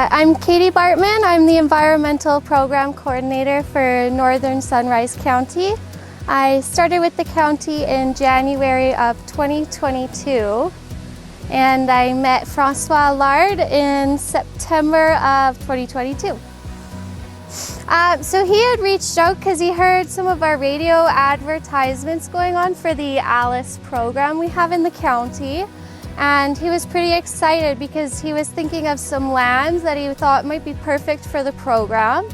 I'm Katie Bartman. I'm the Environmental Program Coordinator for Northern Sunrise County. I started with the county in January of 2022, and I met François Allard in September of 2022. So he had reached out because he heard some of our radio advertisements going on for the ALUS program we have in the county. And he was pretty excited because he was thinking of some lands that he thought might be perfect for the program.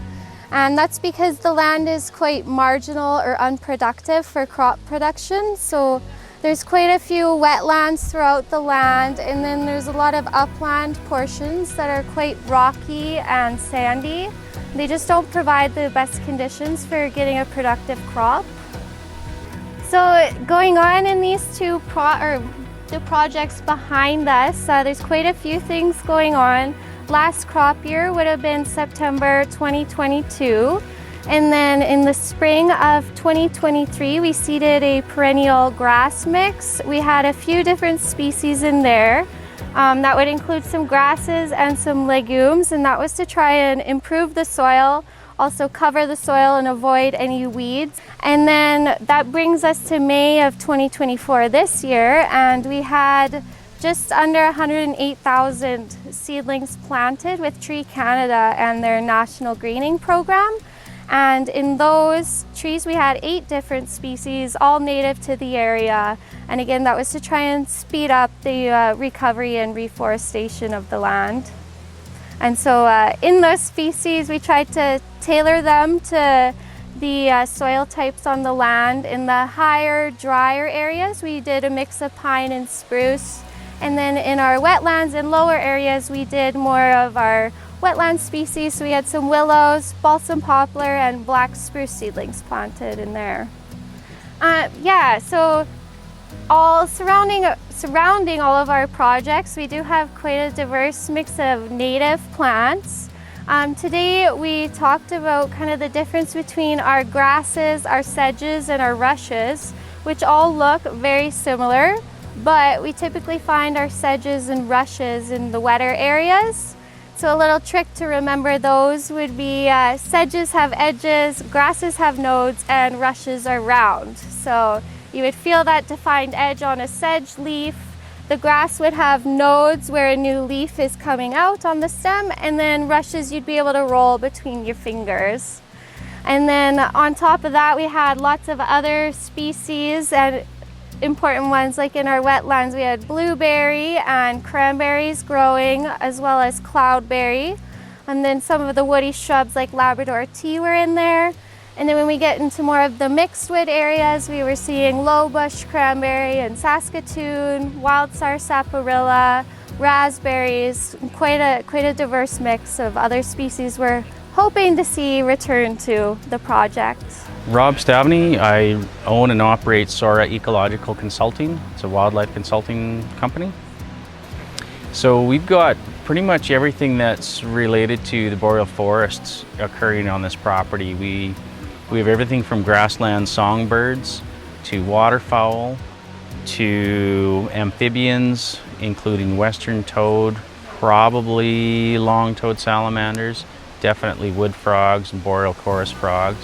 And that's because the land is quite marginal or unproductive for crop production. So there's quite a few wetlands throughout the land, and then there's a lot of upland portions that are quite rocky and sandy. They just don't provide the best conditions for getting a productive crop. So going on in these two the projects behind us, there's quite a few things going on. Last crop year would have been September 2022. And then in the spring of 2023, we seeded a perennial grass mix. We had a few different species in there. That would include some grasses and some legumes, and that was to try and improve the soil, also cover the soil and avoid any weeds. And then that brings us to May of 2024 this year, and we had just under 108,000 seedlings planted with Tree Canada and their national greening program. And in those trees, we had 8 different species, all native to the area. And again, that was to try and speed up the recovery and reforestation of the land. And so in those species, we tried to tailor them to the soil types on the land. In the higher, drier areas, we did a mix of pine and spruce. And then in our wetlands and lower areas, we did more of our wetland species. So we had some willows, balsam poplar, and black spruce seedlings planted in there. So all surrounding all of our projects, we do have quite a diverse mix of native plants. Today we talked about kind of the difference between our grasses, our sedges, and our rushes, which all look very similar, but we typically find our sedges and rushes in the wetter areas. So a little trick to remember those would be sedges have edges, grasses have nodes, and rushes are round. So you would feel that defined edge on a sedge leaf. The grass would have nodes where a new leaf is coming out on the stem, and then rushes you'd be able to roll between your fingers. And then on top of that, we had lots of other species and important ones, like in our wetlands, we had blueberry and cranberries growing, as well as cloudberry. And then some of the woody shrubs like Labrador tea were in there. And then when we get into more of the mixed wood areas, we were seeing low bush cranberry and Saskatoon, wild sarsaparilla, raspberries, quite a diverse mix of other species we're hoping to see return to the project. Robb Stavne. I own and operate Sora Ecological Consulting. It's a wildlife consulting company. So we've got pretty much everything that's related to the boreal forests occurring on this property. We have everything from grassland songbirds to waterfowl to amphibians, including western toad, probably long-toed salamanders, definitely wood frogs and boreal chorus frogs.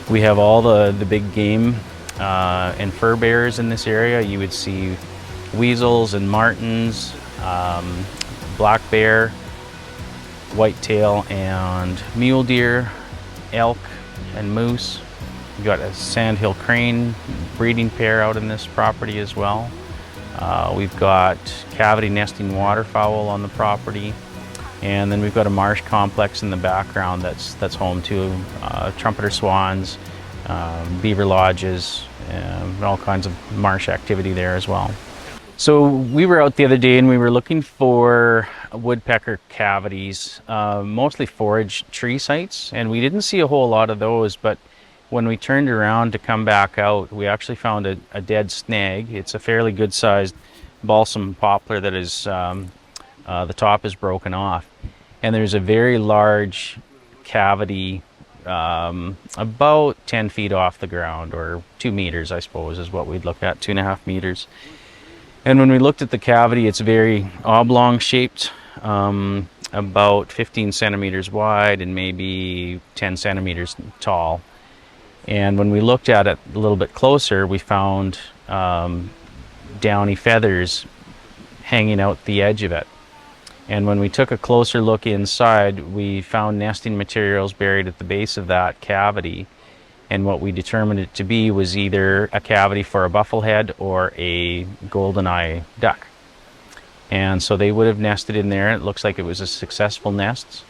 We have all the big game and fur bearers in this area. You would see weasels and martens, black bear, whitetail and mule deer, elk and moose. We've got a sandhill crane breeding pair out in this property as well. We've got cavity nesting waterfowl on the property. And then we've got a marsh complex in the background that's home to trumpeter swans, beaver lodges, and all kinds of marsh activity there as well. So we were out the other day and we were looking for woodpecker cavities, mostly forage tree sites, and we didn't see a whole lot of those, but when we turned around to come back out, we actually found a dead snag. It's a fairly good sized balsam poplar that is the top is broken off, and there's a very large cavity about 10 feet off the ground, or 2 meters I suppose is what we'd look at, 2.5 meters. And when we looked at the cavity, it's very oblong shaped, about 15 centimeters wide and maybe 10 centimeters tall. And when we looked at it a little bit closer, we found downy feathers hanging out the edge of it. And when we took a closer look inside, we found nesting materials buried at the base of that cavity. And what we determined it to be was either a cavity for a bufflehead or a goldeneye duck. And so they would have nested in there. It looks like it was a successful nest.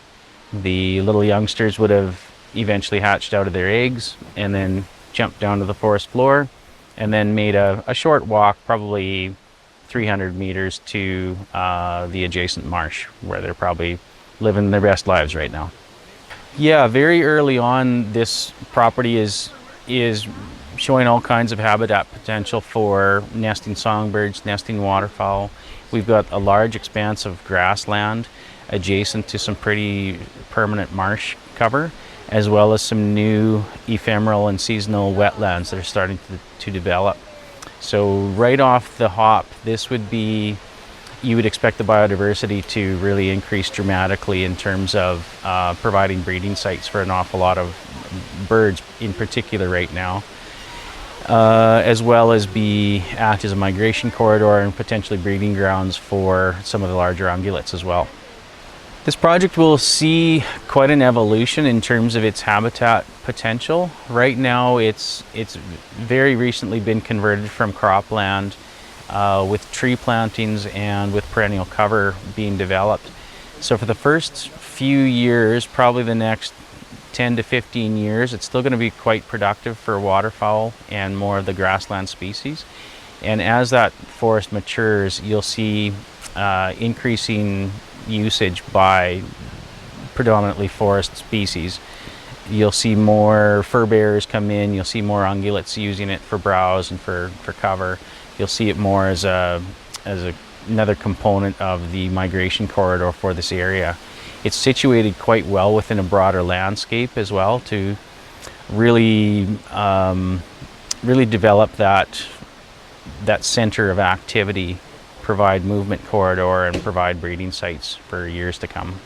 The little youngsters would have eventually hatched out of their eggs and then jumped down to the forest floor and then made a short walk, probably 300 meters to the adjacent marsh, where they're probably living their best lives right now. Yeah, very early on, this property is showing all kinds of habitat potential for nesting songbirds, nesting waterfowl. We've got a large expanse of grassland adjacent to some pretty permanent marsh cover, as well as some new ephemeral and seasonal wetlands that are starting to develop. So right off the hop, this would be, you would expect the biodiversity to really increase dramatically in terms of providing breeding sites for an awful lot of birds in particular right now, as well as act as a migration corridor and potentially breeding grounds for some of the larger ungulates as well. This project will see quite an evolution in terms of its habitat potential. Right now it's very recently been converted from cropland with tree plantings and with perennial cover being developed. So for the first few years, probably the next 10 to 15 years, it's still going to be quite productive for waterfowl and more of the grassland species. And as that forest matures, you'll see increasing usage by predominantly forest species. You'll see more fur bearers come in, you'll see more ungulates using it for browse and for cover. You'll see it more as another component of the migration corridor for this area. It's situated quite well within a broader landscape as well to really develop that center of activity, provide movement corridor, and provide breeding sites for years to come.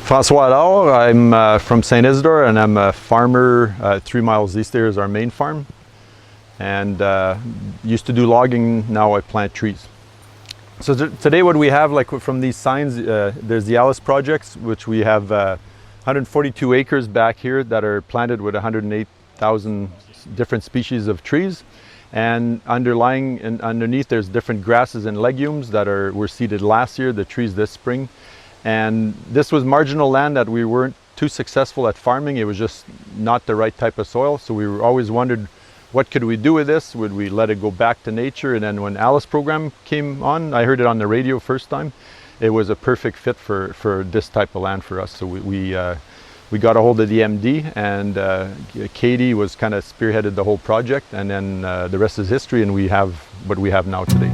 François Allard, I'm from St. Isidore, and I'm a farmer 3 miles east. There is our main farm, and used to do logging. Now I plant trees. So today what we have, like from these signs, there's the ALUS projects, which we have 142 acres back here that are planted with 108,000 different species of trees. And underlying and underneath there's different grasses and legumes that were seeded last year, the trees this spring. And this was marginal land that we weren't too successful at farming. It was just not the right type of soil. So we always wondered, what could we do with this? Would we let it go back to nature? And then when ALUS program came on, I heard it on the radio first time. It was a perfect fit for this type of land for us. So we got a hold of the MD, and Katie was kind of spearheaded the whole project, and then the rest is history, and we have what we have now today.